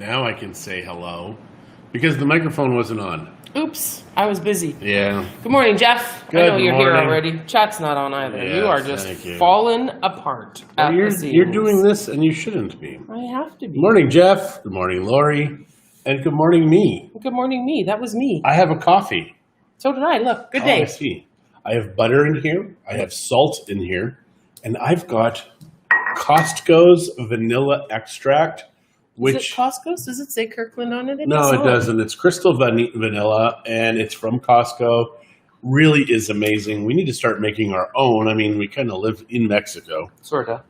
Now I can say hello because the microphone wasn't on. Oops, I was busy. Yeah. Good morning, Jeff. Good I know you're here morning. already. Chat's not on either. Yes, you are just falling apart at the seams. You're doing this and you shouldn't be. I have to be. Good morning, Jeff. Good morning, Lori. And good morning, me. Good morning, me. That was me. I have a coffee. So did I. Look, good day. I see. I have butter in here. I have salt in here. And I've got Costco's vanilla extract. Which, is it Costco's? Does it say Kirkland on it? No, it doesn't. It's crystal vanilla, and it's from Costco. Really is amazing. We need to start making our own. I mean, we kind of live in Mexico. Sorta.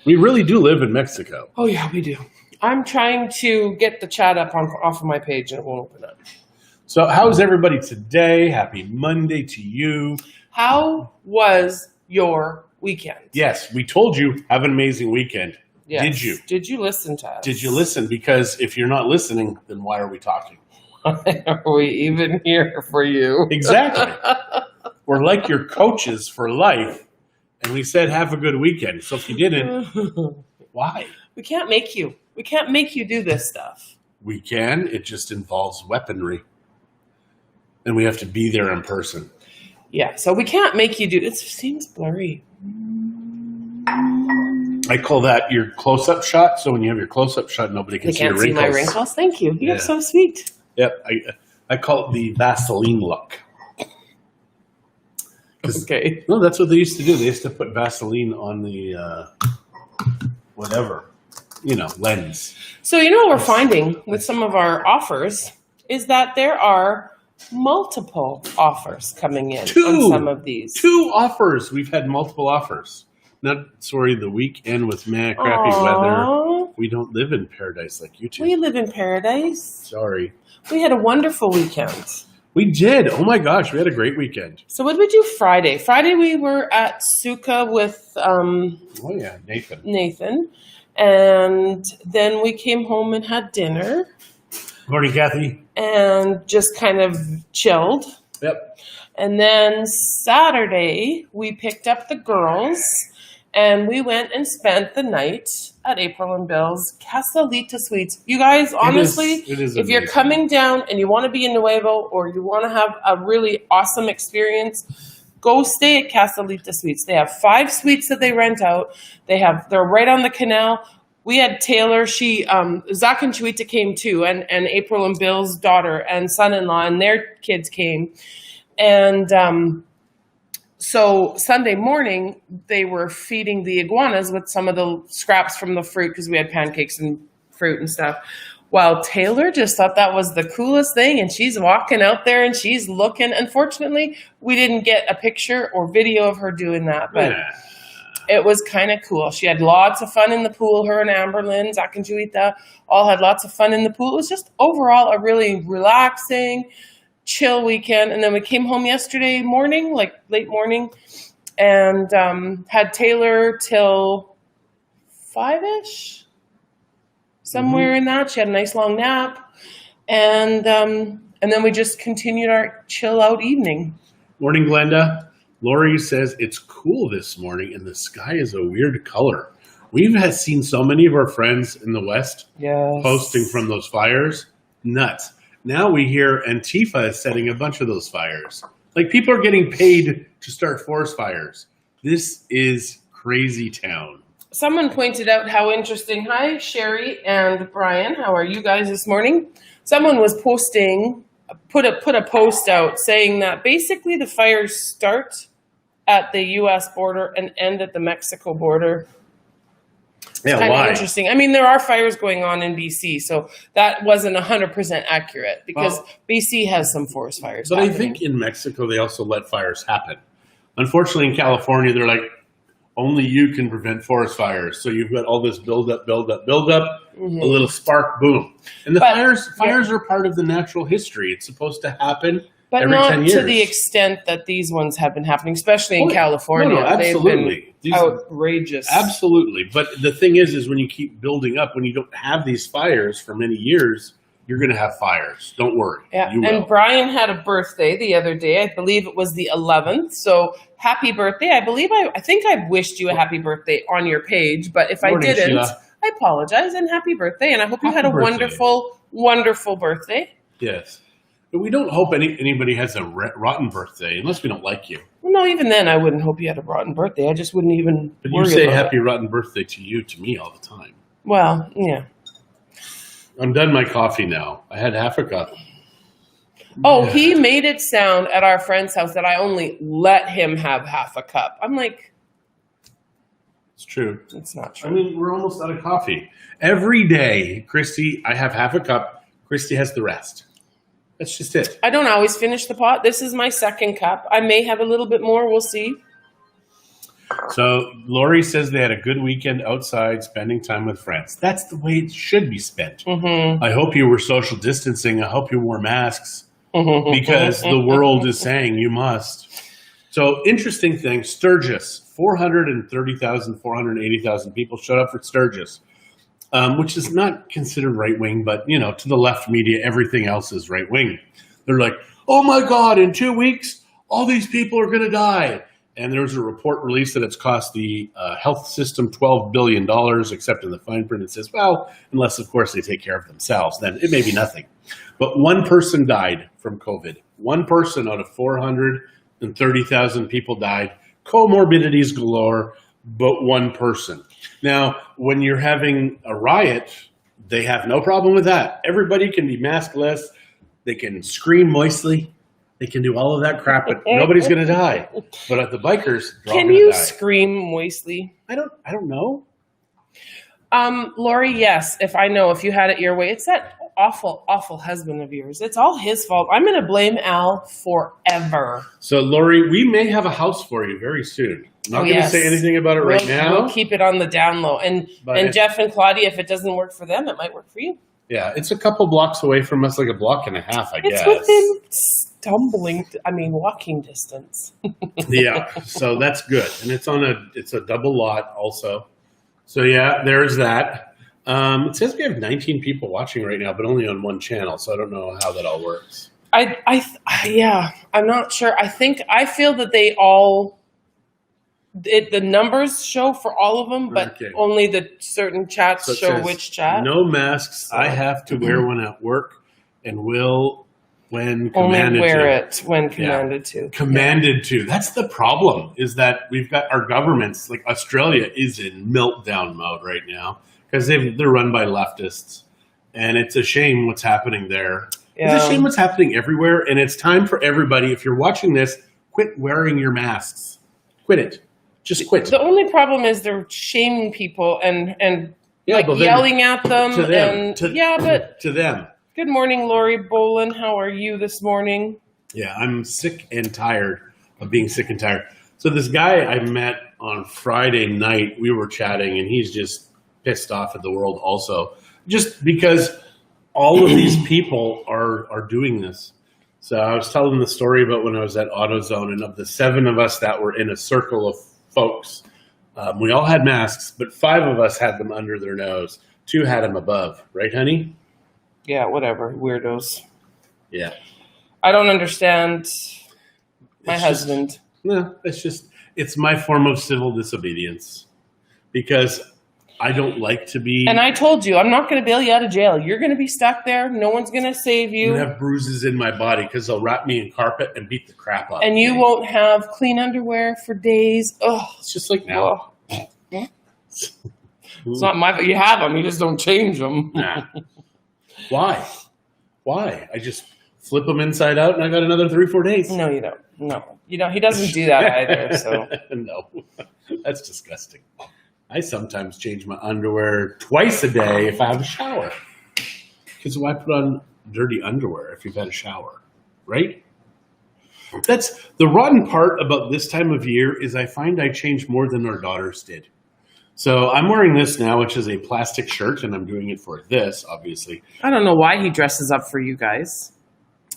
We really do live in Mexico. Oh, yeah, we do. I'm trying to get the chat up off of my page, and it won't open up. So how's everybody today? Happy Monday to you. How was your weekend? Yes, we told you, have an amazing weekend. Yes. Did you? Did you listen to us? Did you listen? Because if you're not listening, then why are we talking? Are we even here for you? Exactly. We're like your coaches for life. And we said, have a good weekend. So if you didn't, why? We can't make you. We can't make you do this stuff. We can. It just involves weaponry. And we have to be there in person. Yeah, so we can't make you do it. It seems blurry. I call that your close-up shot. So when you have your close-up shot, nobody can see your wrinkles. They can't see my wrinkles. Thank you. You're so sweet. Yep. I call it the Vaseline look. Okay. No, that's what they used to do. They used to put Vaseline on the lens. So what we're finding with some of our offers is that there are multiple offers coming in on some of these. 2 offers. We've had multiple offers. The weekend with crappy weather. We don't live in paradise like you two. We live in paradise. Sorry. We had a wonderful weekend. We did. Oh my gosh, we had a great weekend. So what did we do Friday? Friday we were at Suka with Nathan. And then we came home and had dinner. Morning, Kathy. And just kind of chilled. Yep. And then Saturday we picked up the girls and we went and spent the night at April and Bill's Casalita Suites. You guys, honestly, it is if you're coming down and you want to be in Nuevo or you want to have a really awesome experience, go stay at Casalita Suites. They have 5 suites that they rent out. They're right on the canal. We had Taylor. Zach and Chuita came too, and April and Bill's daughter and son-in-law and their kids came. And so Sunday morning, they were feeding the iguanas with some of the scraps from the fruit because we had pancakes and fruit and stuff. While Taylor just thought that was the coolest thing, and she's walking out there and she's looking. Unfortunately, we didn't get a picture or video of her doing that, but it was kind of cool. She had lots of fun in the pool. Her and Amberlynn, Zach and Juita, all had lots of fun in the pool. It was just overall a really relaxing, chill weekend. And then we came home yesterday morning, like late morning, and had Taylor till 5-ish, somewhere in that. She had a nice long nap, and then we just continued our chill out evening. Morning, Glenda. Lori says it's cool this morning and the sky is a weird color. We've seen so many of our friends in the West posting from those fires. Nuts. Now we hear Antifa is setting a bunch of those fires. Like, people are getting paid to start forest fires. This is crazy town. Someone pointed out how interesting. Hi, Sherry and Brian. How are you guys this morning? Someone was put a post out saying that basically the fires start at the U.S. border and end at the Mexico border. Yeah, kind why? of interesting. I mean, there are fires going on in BC, so that wasn't 100% accurate because BC has some forest fires. But happening. I think in Mexico, they also let fires happen. Unfortunately, in California, they're like, only you can prevent forest fires. So you've got all this build up, a little spark, boom. And fires are part of the natural history. It's supposed to happen but every 10 years. Not to the extent that these ones have been happening, especially in California. No, absolutely. They've been outrageous. Absolutely. But the thing is when you keep building up, when you don't have these fires for many years, you're going to have fires. Don't worry. Yeah. And Brian had a birthday the other day. I believe it was the 11th. So happy birthday. I think I wished you a happy birthday on your page. But if I didn't, Sheila. I apologize and happy birthday. And I hope you had a wonderful, wonderful birthday. Yes. But we don't hope anybody has a rotten birthday unless we don't like you. Well, no, even then I wouldn't hope you had a rotten birthday. I just wouldn't even But you say happy rotten birthday to me all the time. Well, yeah. I'm done my coffee now. I had half a cup. Oh, he made it sound at our friend's house that I only let him have half a cup. I'm like, it's true. It's not true. I mean, we're almost out of coffee. Every day, Christy, I have half a cup. Christy has the rest. That's just it. I don't always finish the pot. This is my second cup. I may have a little bit more. We'll see. So Lori says they had a good weekend outside spending time with friends. That's the way it should be spent. Mm-hmm. I hope you were social distancing. I hope you wore masks because the world is saying you must. So interesting thing, Sturgis, 430,000, 480,000 people showed up for Sturgis, which is not considered right-wing, but, you know, to the left media, everything else is right-wing. They're like, oh my God, in 2 weeks, all these people are going to die. And there was a report released that it's cost the health system $12 billion, except in the fine print it says, well, unless, of course, they take care of themselves, then it may be nothing. But one person died from COVID. One person out of 430,000 people died. Comorbidities galore, but one person. Now, when you're having a riot, they have no problem with that. Everybody can be maskless. They can scream moistly. They can do all of that crap, but nobody's going to die. But at the bikers, can you scream moistly? I don't know. Lori, yes. If you had it your way, it's that awful, awful husband of yours. It's all his fault. I'm going to blame Al forever. So, Lori, we may have a house for you very soon. I'm not going to say anything about it right now. We'll keep it on the down low. And Jeff and Claudia, if it doesn't work for them, it might work for you. Yeah, it's a couple blocks away from us, like a block and a half, I guess. It's within walking distance. Yeah, so that's good. And it's a double lot also. So yeah, there's that. It says we have 19 people watching right now, but only on one channel, so I don't know how that all works. I'm not sure. I feel that they all the numbers show for all of them, but only the certain chats show which chat. No masks. I have to wear one at work, and will when commanded only wear to. it when commanded to. Commanded to. That's the problem. Is that we've got our governments like Australia is in meltdown mode right now because they're run by leftists, and it's a shame what's happening there. Yeah. It's a shame what's happening everywhere, and it's time for everybody. If you're watching this, quit wearing your masks. Quit it. Just quit. The only problem is they're shaming people and yelling at them. To them. To them. Good morning, Lori Bolin. How are you this morning? Yeah, I'm sick and tired of being sick and tired. So this guy I met on Friday night, we were chatting, and he's just pissed off at the world also. Just because all of these people are doing this. So I was telling the story about when I was at AutoZone, and of the 7 of us that were in a circle of folks, we all had masks, but 5 of us had them under their nose. 2 had them above. Right, honey? Yeah, whatever. Weirdos. Yeah. I don't understand my husband. It's my form of civil disobedience because I don't like to be. And I told you, I'm not going to bail you out of jail. You're going to be stuck there. No one's going to save you. I'm going to have bruises in my body because they'll wrap me in carpet and beat the crap out of me. And you won't have clean underwear for days. Oh, it's just like now. It's not my fault. You have them. You just don't change them. Nah. Why? I just flip them inside out and I got another 3-4 days. No, you don't. No, you don't. He doesn't do that either. So no, that's disgusting. I sometimes change my underwear twice a day if I have a shower. Because why put on dirty underwear if you've had a shower, right? That's the rotten part about this time of year is I find I change more than our daughters did. So I'm wearing this now, which is a plastic shirt, and I'm doing it for this, obviously. I don't know why he dresses up for you guys.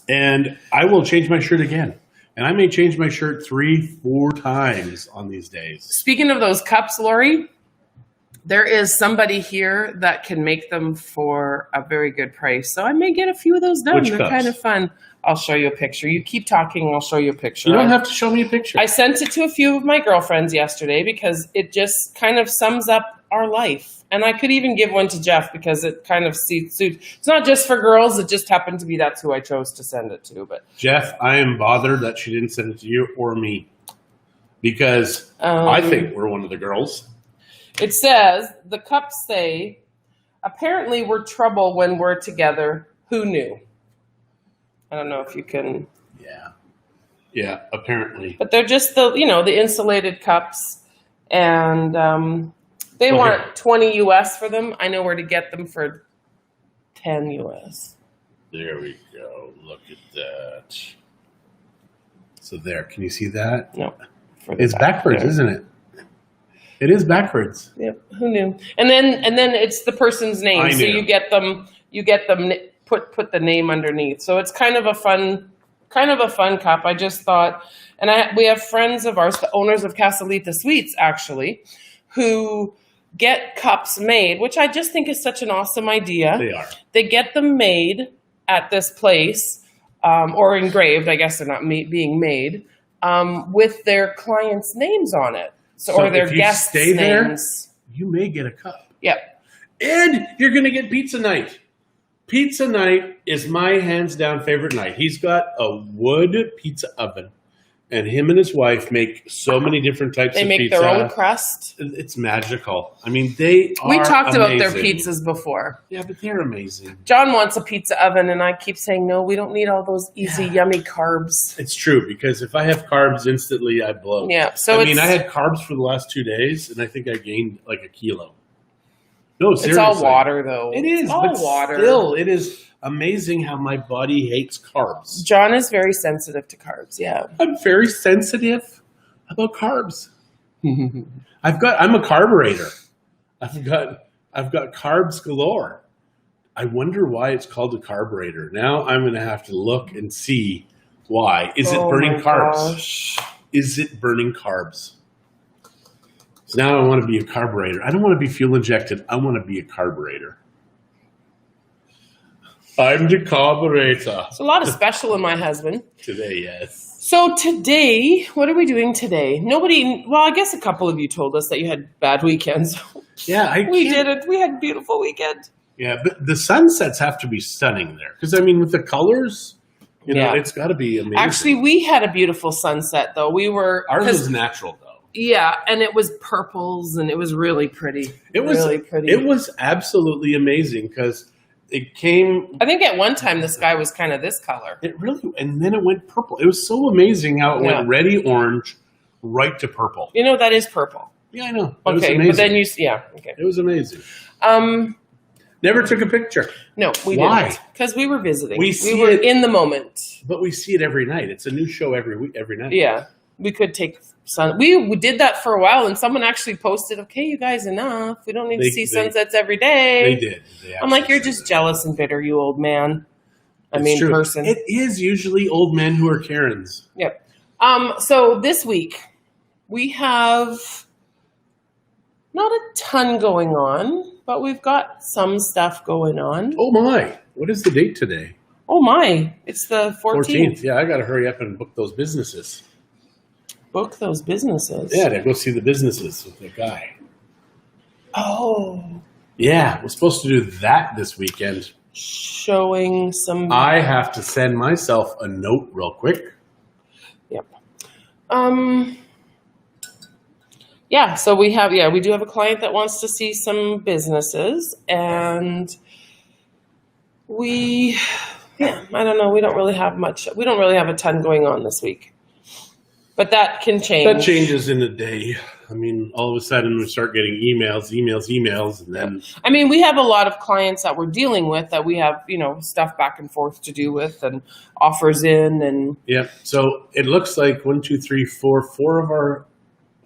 And I will change my shirt again. And I may change my shirt 3-4 times on these days. Speaking of those cups, Lori, there is somebody here that can make them for a very good price. So I may get a few of those done. Which They're cups? Kind of fun. I'll show you a picture. You keep talking, I'll show you a picture. You don't have to show me a picture. I sent it to a few of my girlfriends yesterday because it just kind of sums up our life. And I could even give one to Jeff because it kind of suits. It's not just for girls. It just happened to be that's who I chose to send it to. But Jeff, I am bothered that she didn't send it to you or me because I think we're one of the girls. It says, the cups say, apparently we're trouble when we're together. Who knew? I don't know if you can. Yeah, apparently. But they're just the insulated cups. And they want 20 US for them. I know where to get them for 10 US. There we go. Look at that. So there, can you see that? No. It's backwards, isn't it? It is backwards. Yep. Who knew? And then it's the person's name. I knew. So you get them put the name underneath. So it's kind of a fun cup. I just thought, and we have friends of ours, the owners of Casalita Sweets, actually, who get cups made, which I just think is such an awesome idea. They are. They get them made at this place, or engraved. I guess they're not being made with their clients' names on it, or their guests' names. You may get a cup. Yep. And you're going to get pizza night. Pizza night is my hands down favorite night. He's got a wood pizza oven, and him and his wife make so many different types of pizza. They make their own crust. It's magical. I mean, we talked about their pizzas before. Yeah, but they're amazing. John wants a pizza oven, and I keep saying, no, we don't need all those easy, yummy carbs. It's true, because if I have carbs instantly, I bloat. Yeah. So I had carbs for the last 2 days, and I think I gained like a kilo. No, seriously. It's all water, though. It is, it's all but water. Still, it is amazing how my body hates carbs. John is very sensitive to carbs, yeah. I'm very sensitive about carbs. I'm a carburetor. I've got carbs galore. I wonder why it's called a carburetor. Now I'm going to have to look and see why. Is it burning carbs? Gosh. Is it burning carbs? So now I want to be a carburetor. I don't want to be fuel injected. I want to be a carburetor. I'm the carburetor. It's a lot of special in my husband. Today, yes. So today, what are we doing today? I guess a couple of you told us that you had bad weekends. Yeah, we did it. We had a beautiful weekend. Yeah, but the sunsets have to be stunning there. Because, with the colors, it's got to be amazing. Actually, we had a beautiful sunset, though. Ours was natural, though. Yeah, and it was purples, and it was really pretty. It was absolutely amazing because it came. I think at one time the sky was kind of this color. It really, and then it went purple. It was so amazing how it went reddy orange right to purple. That is purple. Yeah, I know. Okay, but then okay. It was amazing. Never took a picture. No, we didn't. Why? Because we were visiting. We were in the moment. But we see it every night. It's a new show every night. Yeah. We could take sun. We did that for a while, and someone actually posted, "Okay, you guys, enough. We don't need to see sunsets every day." They did. I'm like, you're just jealous and bitter, you old man. True. Person. It is usually old men who are Karens. Yep. So this week we have not a ton going on, but we've got some stuff going on. Oh my! What is the date today? Oh my! It's the 14th. Yeah, I got to hurry up and book those businesses. Book those businesses. Yeah, to go see the businesses with the guy. Oh. Yeah, we're supposed to do that this weekend. Showing some. I have to send myself a note real quick. Yep. Yeah, so we do have a client that wants to see some businesses, and I don't know, we don't really have a ton going on this week. But that can change. That changes in a day. All of a sudden we start getting emails, and then... we have a lot of clients that we're dealing with that we have, stuff back and forth to do with and offers in and... Yeah, so it looks like 4 of our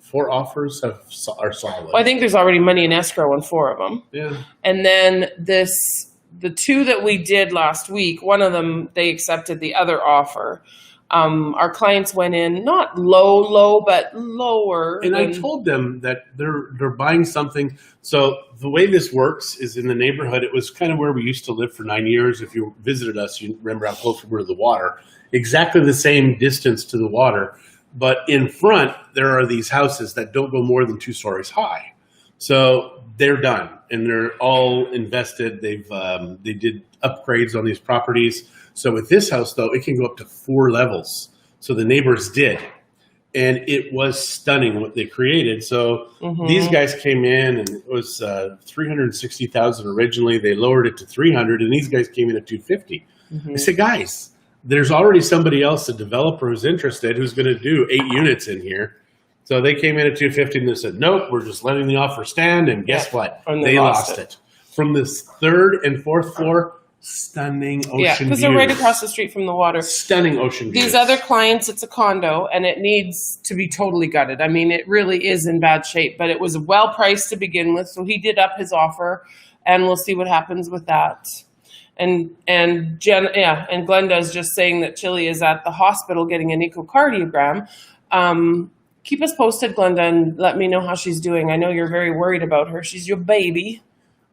4 offers are solid. Well, I think there's already money in escrow on 4 of them. Yeah. And then the 2 that we did last week, one of them, they accepted the other offer. Our clients went in not low, but lower. And I told them that they're buying something. So the way this works is in the neighborhood, it was kind of where we used to live for 9 years. If you visited us, you remember how close we were to the water. Exactly the same distance to the water. But in front, there are these houses that don't go more than 2 stories high. So they're done and they're all invested. They did upgrades on these properties. So with this house, though, it can go up to 4 levels. So the neighbors did. And it was stunning what they created. So these guys came in and it was $360,000 originally. They lowered it to $300,000 and these guys came in at $250,000. I said, guys, there's already somebody else, a developer who's interested, who's going to do 8 units in here. So they came in at $250,000 and they said, nope, we're just letting the offer stand. And guess what? They lost it. From this 3rd and 4th floor, stunning ocean views. Yeah, because they're right across the street from the water. Stunning ocean views. These other clients, it's a condo, and it needs to be totally gutted. I mean, it really is in bad shape, but it was well priced to begin with, so he did up his offer, and we'll see what happens with that. And Glenda's just saying that Chili is at the hospital getting an echocardiogram. Keep us posted, Glenda, and let me know how she's doing. I know you're very worried about her. She's your baby.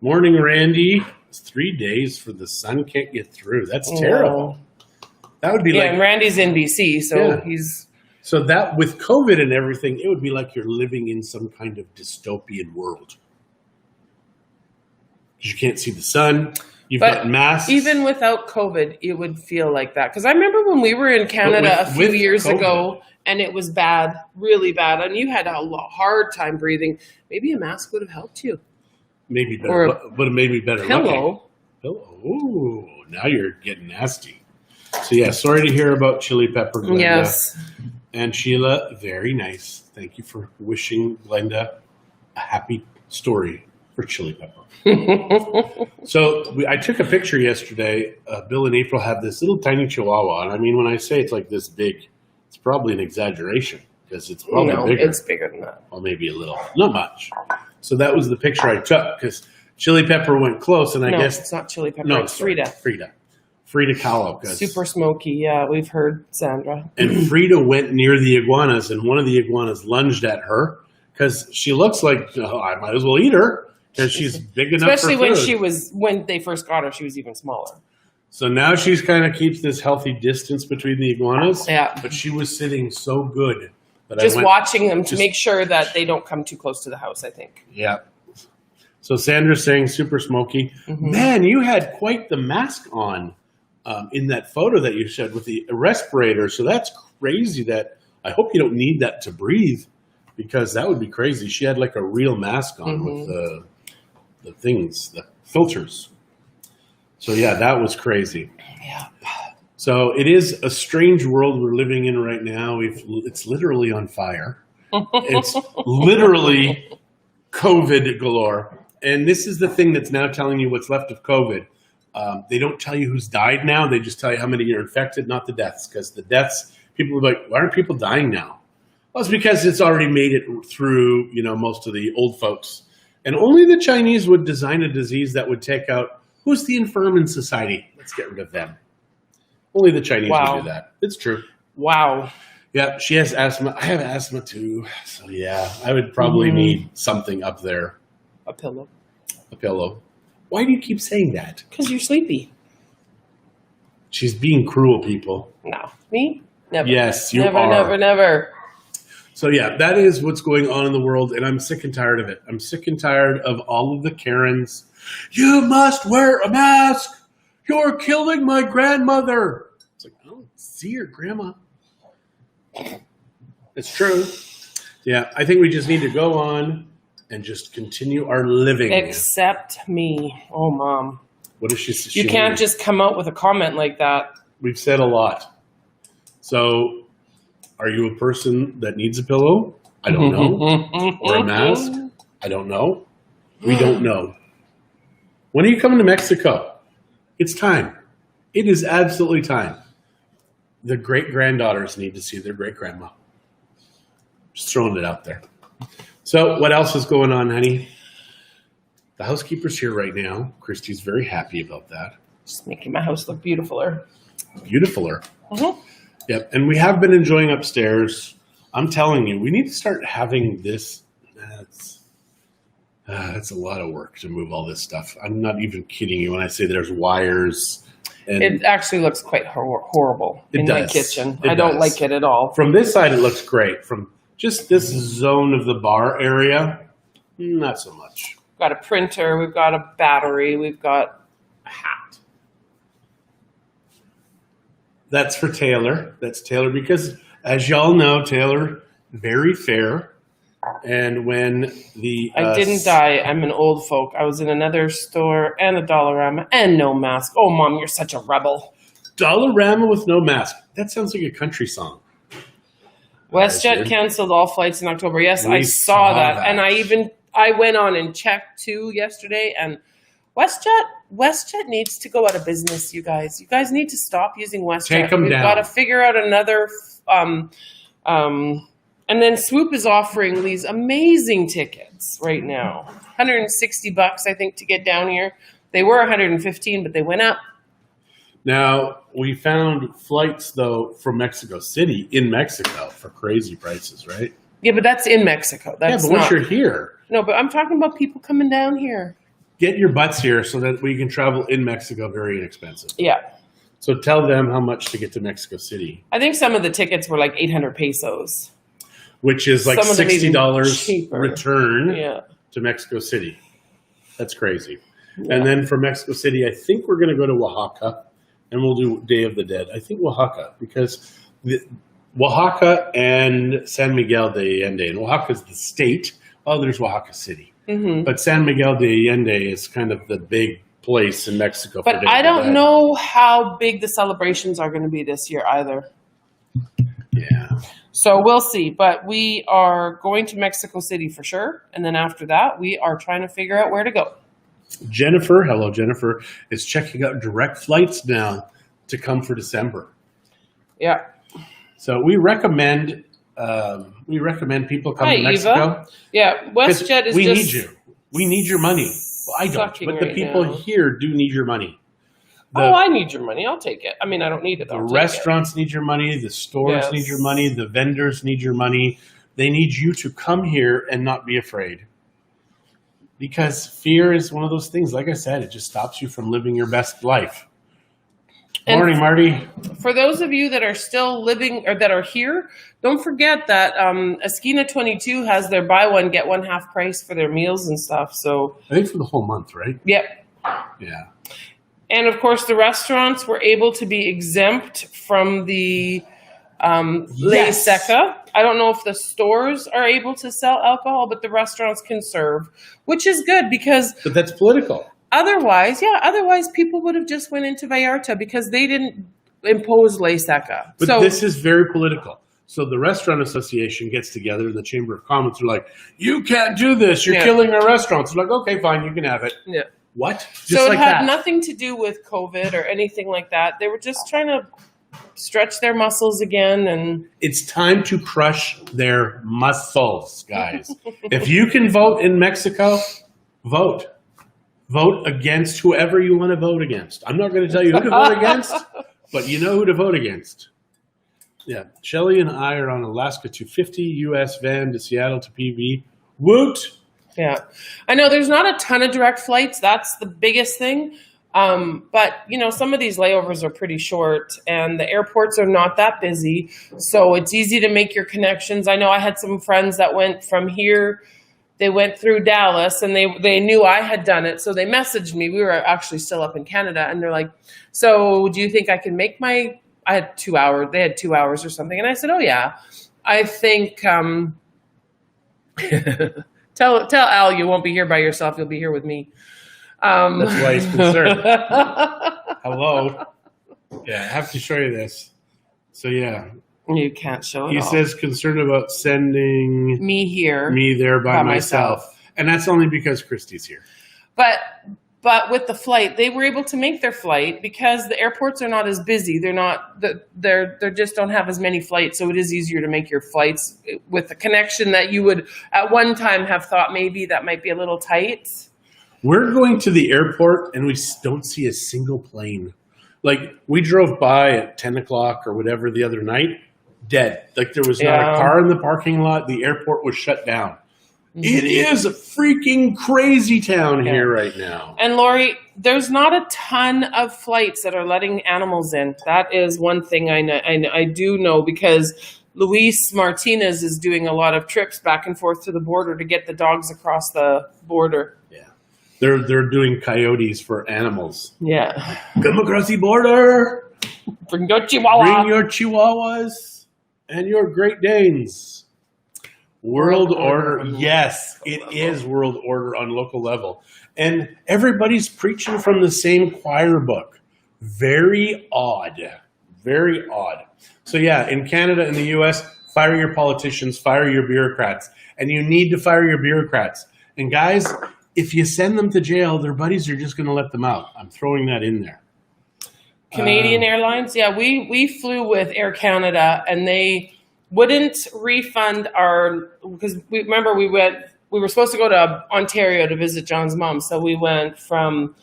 Morning, Randy. It's 3 days for the sun can't get through. That's terrible. That would be like... and Randy's in BC, so he's... So that, with COVID and everything, it would be like you're living in some kind of dystopian world. You can't see the sun. You've got masks. Even without COVID, it would feel like that. Because I remember when we were in Canada a few years ago, and it was bad, really bad, and you had a hard time breathing. Maybe a mask would have helped you. Maybe better, but maybe better. Pillow. Ooh, now you're getting nasty. So yeah, sorry to hear about Chili Pepper, Glenda. Yes. And Sheila, very nice. Thank you for wishing Glenda a happy story for Chili Pepper. So I took a picture yesterday. Bill and April had this little tiny Chihuahua, and I mean, when I say it's like this big, it's probably an exaggeration because it's probably bigger. It's bigger than that. Well, maybe a little, not much. So that was the picture I took because Chili Pepper went close, and I guess it's not Chili Pepper. No, it's Frida. Frida Kahlo. Super smoky. Yeah, we've heard Sandra. And Frida went near the iguanas, and one of the iguanas lunged at her because she looks like I might as well eat her because she's big enough. Especially when they first got her, she was even smaller. So now she's kind of keeps this healthy distance between the iguanas. Yeah, but she was sitting so good. Just watching them to make sure that they don't come too close to the house, I think. Yeah. So Sandra's saying super smoky. Man, you had quite the mask on in that photo that you showed with the respirator. So that's crazy that I hope you don't need that to breathe because that would be crazy. She had like a real mask on with the things, the filters. So yeah, that was crazy. Yeah. So it is a strange world we're living in right now. It's literally on fire. It's literally COVID galore. And this is the thing that's now telling you what's left of COVID. They don't tell you who's died now. They just tell you how many are infected, not the deaths. Because the deaths, people are like, why aren't people dying now? Well, it's because it's already made it through, most of the old folks. And only the Chinese would design a disease that would take out, who's the infirm in society? Let's get rid of them. Only the Chinese would do that. It's true. Wow. Yeah, she has asthma. I have asthma too. So yeah, I would probably need something up there. A pillow. A pillow. Why do you keep saying that? Because you're sleepy. She's being cruel, people. No. Me? Never. Yes, you are. Never. So yeah, that is what's going on in the world, and I'm sick and tired of it. I'm sick and tired of all of the Karens. You must wear a mask. You're killing my grandmother. It's like, I don't see your grandma. It's true. Yeah, I think we just need to go on and just continue our living. Except me. Oh, Mom. What is she? You can't just come out with a comment like that. We've said a lot. So, are you a person that needs a pillow? I don't know. Or a mask? I don't know. We don't know. When are you coming to Mexico? It's time. It is absolutely time. The great-granddaughters need to see their great-grandma. Just throwing it out there. So what else is going on, honey? The housekeeper's here right now. Christie's very happy about that. Just making my house look beautifuler. Beautifuler. Yep. And we have been enjoying upstairs. I'm telling you, we need to start having this. That's a lot of work to move all this stuff. I'm not even kidding you when I say there's wires. And it actually looks quite horrible in my kitchen. I don't like it at all. From this side, it looks great. From just this zone of the bar area, Not so much. We've got a printer. We've got a battery. We've got a hat. That's for Taylor. That's Taylor because, as y'all know, Taylor, very fair. And when I didn't die. I'm an old folk. I was in another store and a Dollarama and no mask. Oh, Mom, you're such a rebel. Dollarama with no mask. That sounds like a country song. WestJet canceled all flights in October. Yes, I saw that. And I went on and checked too yesterday. And WestJet needs to go out of business, you guys. You guys need to stop using WestJet. Take them down. We've got to figure out another and then Swoop is offering these amazing tickets right now. $160, I think, to get down here. They were $115, but they went up. Now, we found flights, though, from Mexico City in Mexico for crazy prices, right? Yeah, but that's in Mexico. That's but once you're here. No, but I'm talking about people coming down here. Get your butts here so that we can travel in Mexico very inexpensive. Yeah. So tell them how much to get to Mexico City. I think some of the tickets were like 800 pesos. Which is like $60 return to Mexico City. That's crazy. Yeah. And then for Mexico City, I think we're going to go to Oaxaca and we'll do Day of the Dead. I think Oaxaca because Oaxaca and San Miguel de Allende. And Oaxaca is the state. Oh, there's Oaxaca City. Mm-hmm. But San Miguel de Allende is kind of the big place in Mexico. But I don't know how big the celebrations are going to be this year either. Yeah. So we'll see. But we are going to Mexico City for sure. And then after that, we are trying to figure out where to go. Jennifer, hello, Jennifer, is checking out direct flights now to come for December. Yeah. So we recommend people come to Mexico. Eva. Yeah, WestJet is we need you. We need your money. Well, I don't, but the people here do need your money. I need your money. I'll take it. I mean, I don't need it. The restaurants need your money. The stores need your money. The vendors need your money. They need you to come here and not be afraid. Because fear is one of those things, like I said, it just stops you from living your best life. Morning, Marty. For those of you that are still living or that are here, don't forget that Esquina 22 has their buy one, get one half price for their meals and stuff. So I think for the whole month, right? Yep. Yeah. And of course, the restaurants were able to be exempt from the ley seca. I don't know if the stores are able to sell alcohol, but the restaurants can serve, which is good because... But that's political. Otherwise people would have just went into Vallarta because they didn't impose ley seca. But this is very political. So the Restaurant Association gets together and the Chamber of Commerce are like, you can't do this. You're killing our restaurants. They're like, okay, fine, you can have it. Yeah. What? So it had nothing to do with COVID or anything like that. They were just trying to stretch their muscles again. And it's time to crush their muscles, guys. If you can vote in Mexico, vote. Vote against whoever you want to vote against. I'm not going to tell you who to vote against, but you know who to vote against. Yeah. Shelly and I are on Alaska 250 U.S. van to Seattle to PV. Woot! Yeah. I know there's not a ton of direct flights. That's the biggest thing. But, you know, some of these layovers are pretty short and the airports are not that busy. So it's easy to make your connections. I know I had some friends that went from here. They went through Dallas and they knew I had done it. So they messaged me. We were actually still up in Canada. And they're like, so do you think I can make I had 2 hours. They had 2 hours or something. And I said, oh, yeah. I think tell Al you won't be here by yourself. You'll be here with me. That's why he's concerned. Hello. Yeah, I have to show you this. So, yeah. You can't show it. He says concerned about sending me there by myself. And that's only because Christie's here. But with the flight, they were able to make their flight because the airports are not as busy. They just don't have as many flights. So it is easier to make your flights with the connection that you would at one time have thought maybe that might be a little tight. We're going to the airport and we don't see a single plane. Like we drove by at 10 o'clock or whatever the other night. Dead. Like there was not a car in the parking lot. The airport was shut down. Mm-hmm. It is a freaking crazy town here right now. And Lori, there's not a ton of flights that are letting animals in. That is one thing I do know because Luis Martinez is doing a lot of trips back and forth to the border to get the dogs across the border. Yeah. They're doing coyotes for animals. Yeah. Come across the border. Bring your Chihuahua. Bring your Chihuahuas and your Great Danes. World order. Yes, it is world order on local level. And everybody's preaching from the same choir book. Very odd. Very odd. So yeah, in Canada and the US, fire your politicians, fire your bureaucrats. And you need to fire your bureaucrats. And guys, if you send them to jail, their buddies are just going to let them out. I'm throwing that in there. Canadian Airlines, yeah, we flew with Air Canada, and they wouldn't refund because we were supposed to go to Ontario to visit John's mom. So we went from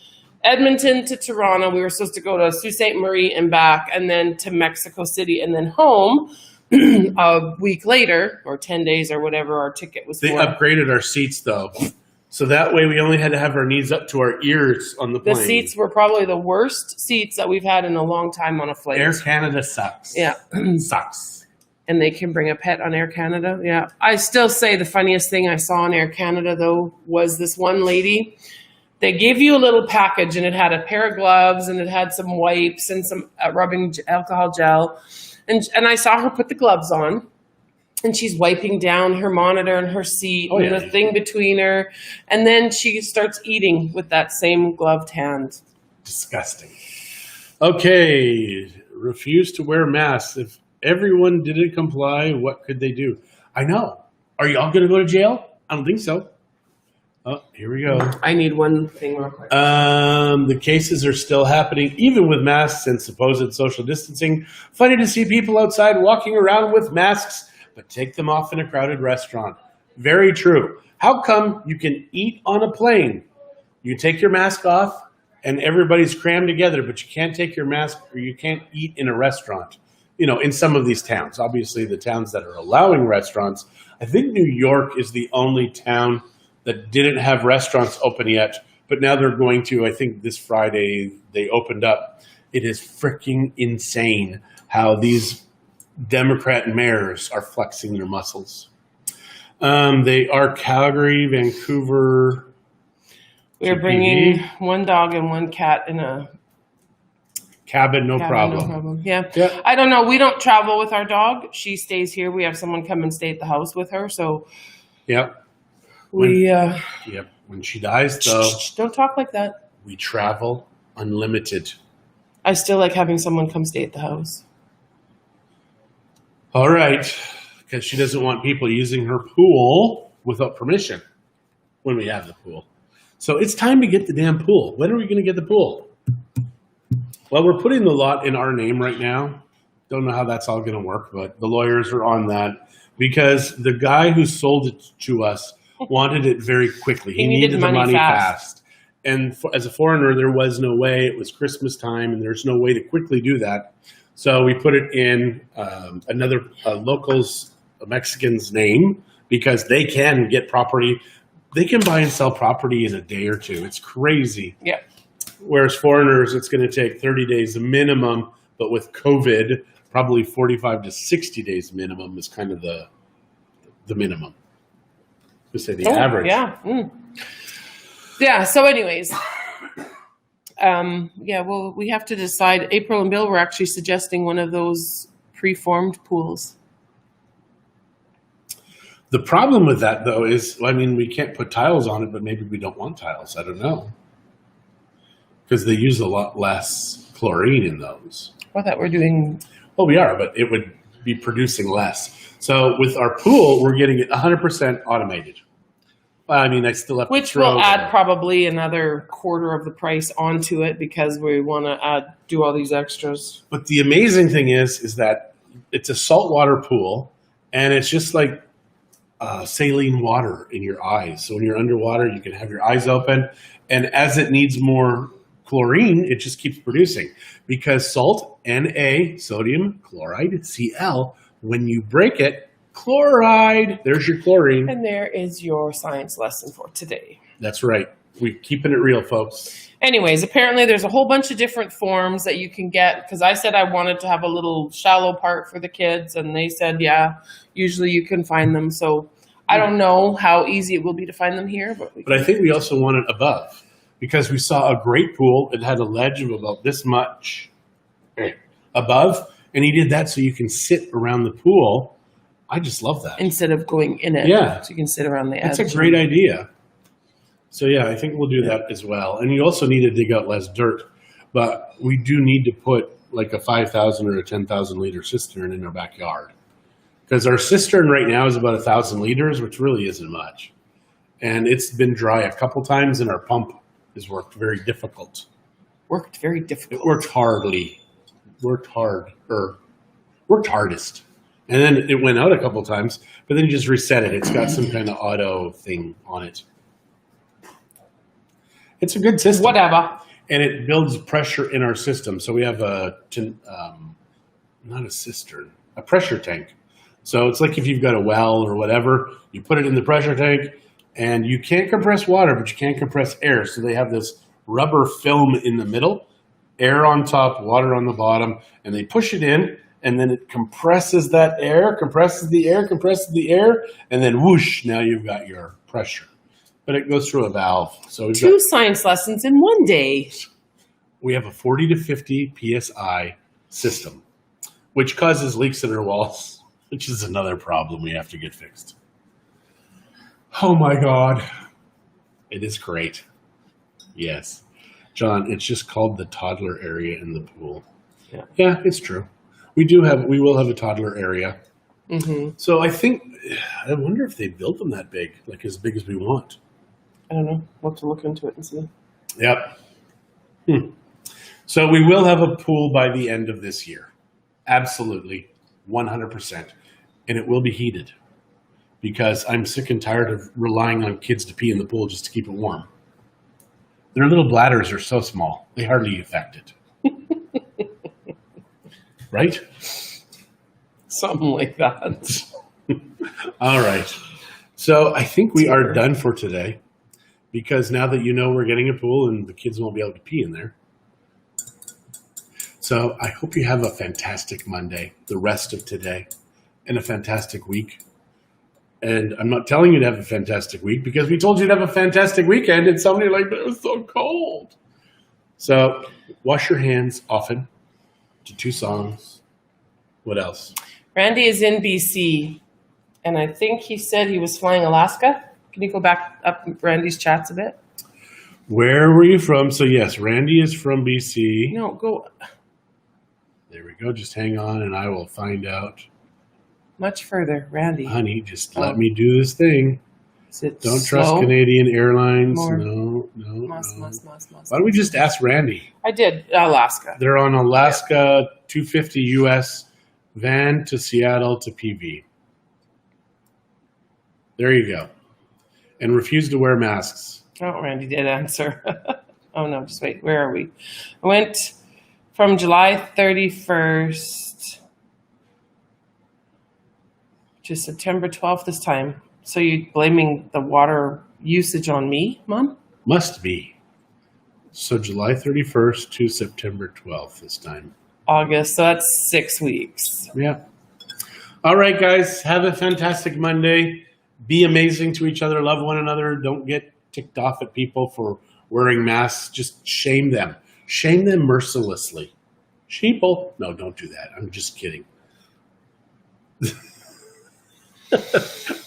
Edmonton to Toronto. We were supposed to go to Sault Ste. Marie and back, and then to Mexico City, and then home a week later, or 10 days or whatever our ticket was. They upgraded our seats though. So that way we only had to have our knees up to our ears on the plane. The seats were probably the worst seats that we've had in a long time on a flight. Air Canada sucks. Yeah. Sucks. And they can bring a pet on Air Canada. Yeah. I still say the funniest thing I saw on Air Canada, though, was this one lady. They gave you a little package, and it had a pair of gloves, and it had some wipes and some rubbing alcohol gel. And I saw her put the gloves on. And she's wiping down her monitor and her seat and the thing between her. And then she starts eating with that same gloved hand. Disgusting. Okay. Refuse to wear masks. If everyone didn't comply, what could they do? I know. Are y'all going to go to jail? I don't think so. Oh, here we go. I need one thing real quick. The cases are still happening, even with masks and supposed social distancing. Funny to see people outside walking around with masks, but take them off in a crowded restaurant. Very true. How come you can eat on a plane? You take your mask off and everybody's crammed together, but you can't take your mask or you can't eat in a restaurant. You know, in some of these towns, obviously the towns that are allowing restaurants. I think New York is the only town that didn't have restaurants open yet, but now they're going to. I think this Friday they opened up. It is freaking insane how these Democrat mayors are flexing their muscles. They are Calgary, Vancouver. We're bringing one dog and one cat in a cabin, no problem. Yeah. I don't know. We don't travel with our dog. She stays here. We have someone come and stay at the house with her. So, yep. When she dies, though, don't talk like that. We travel unlimited. I still like having someone come stay at the house. All right, because she doesn't want people using her pool without permission when we have the pool. So it's time to get the damn pool. When are we going to get the pool? Well, we're putting the lot in our name right now. Don't know how that's all going to work, but the lawyers are on that because the guy who sold it to us wanted it very quickly. He needed the money fast. And as a foreigner, there was no way. It was Christmas time, and there's no way to quickly do that. So we put it in another local's Mexican's name because they can get property. They can buy and sell property in a day or two. It's crazy. Yeah. Whereas foreigners, it's going to take 30 days minimum. But with COVID, probably 45 to 60 days minimum is kind of the minimum. To say the average. Yeah. Yeah. So anyways. Well, we have to decide. April and Bill were actually suggesting one of those preformed pools. The problem with that, though, is, we can't put tiles on it, but maybe we don't want tiles. I don't know. Because they use a lot less chlorine in those. I thought we're doing... Well, we are, but it would be producing less. So with our pool, we're getting it 100% automated. I still have Which will add probably another quarter of the price onto it because we want to do all these extras. But the amazing thing is that it's a saltwater pool, and it's just like saline water in your eyes. So when you're underwater, you can have your eyes open, and as it needs more chlorine, it just keeps producing. Because salt, Na, sodium chloride, Cl, when you break it, chloride. There's your chlorine. And there is your science lesson for today. That's right. We're keeping it real, folks. Anyways, apparently there's a whole bunch of different forms that you can get, because I said I wanted to have a little shallow part for the kids, and they said, yeah, usually you can find them. So I don't know how easy it will be to find them here. But I think we also want it above, because we saw a great pool. It had a ledge of about this much above, and he did that so you can sit around the pool. I just love that. Instead of going in it. Yeah. So you can sit around the edge. That's a great idea. So, yeah, I think we'll do that as well. And you also need to dig out less dirt. But we do need to put like a 5,000 or a 10,000 liter cistern in our backyard. Because our cistern right now is about 1,000 liters, which really isn't much. And it's been dry a couple times, and our pump has worked very difficult. Worked very difficult. It worked hardly. Worked hardest. And then it went out a couple times, but then you just reset it. It's got some kind of auto thing on it. It's a good system. Whatever. And it builds pressure in our system. So we have not a cistern, a pressure tank. So it's like if you've got a well or whatever, you put it in the pressure tank, and you can't compress water, but you can compress air. So they have this rubber film in the middle, air on top, water on the bottom, and they push it in, and then it compresses that air, compresses the air, and then whoosh, now you've got your pressure. But it goes through a valve. So we've Two science lessons in one day. We have a 40 to 50 PSI system, which causes leaks in our walls, which is another problem we have to get fixed. Oh my God. It is great. Yes. John, it's just called the toddler area in the pool. Yeah, it's true. We will have a toddler area. Mm-hmm. So I wonder if they built them that big, like as big as we want. I don't know. We'll have to look into it and see. Yep. So we will have a pool by the end of this year. Absolutely. 100%. And it will be heated, because I'm sick and tired of relying on kids to pee in the pool just to keep it warm. Their little bladders are so small, they hardly affect it. Right? Something like that. All right. So I think we are done for today, because now that you know we're getting a pool and the kids won't be able to pee in there. So I hope you have a fantastic Monday, the rest of today, and a fantastic week. And I'm not telling you to have a fantastic week, because we told you to have a fantastic weekend, and somebody like, but it was so cold. So wash your hands often to 2 songs. What else? Randy is in BC, and I think he said he was flying Alaska. Can you go back up Randy's chats a bit? Where were you from? So yes, Randy is from BC. No, go. There we go. Just hang on, and I will find out. Much further, Randy. Honey, just let me do this thing. Don't slow? trust Canadian Airlines. More. No. Must. Why don't we just ask Randy? I did Alaska. They're on Alaska 250 US van to Seattle to PV. There you go. And refuse to wear masks. Oh, Randy did answer. Oh, no, just wait. Where are we? I went from July 31st to September 12th this time. So you're blaming the water usage on me, Mom? Must be. So July 31st to September 12th this time. August, so that's 6 weeks. Yeah. All right, guys. Have a fantastic Monday. Be amazing to each other. Love one another. Don't get ticked off at people for wearing masks. Just shame them. Shame them mercilessly. Sheeple. No, don't do that. I'm just kidding.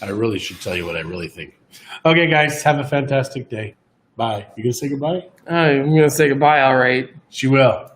I really should tell you what I really think. Okay, guys. Have a fantastic day. Bye. You going to say goodbye? I'm going to say goodbye, all right. She will.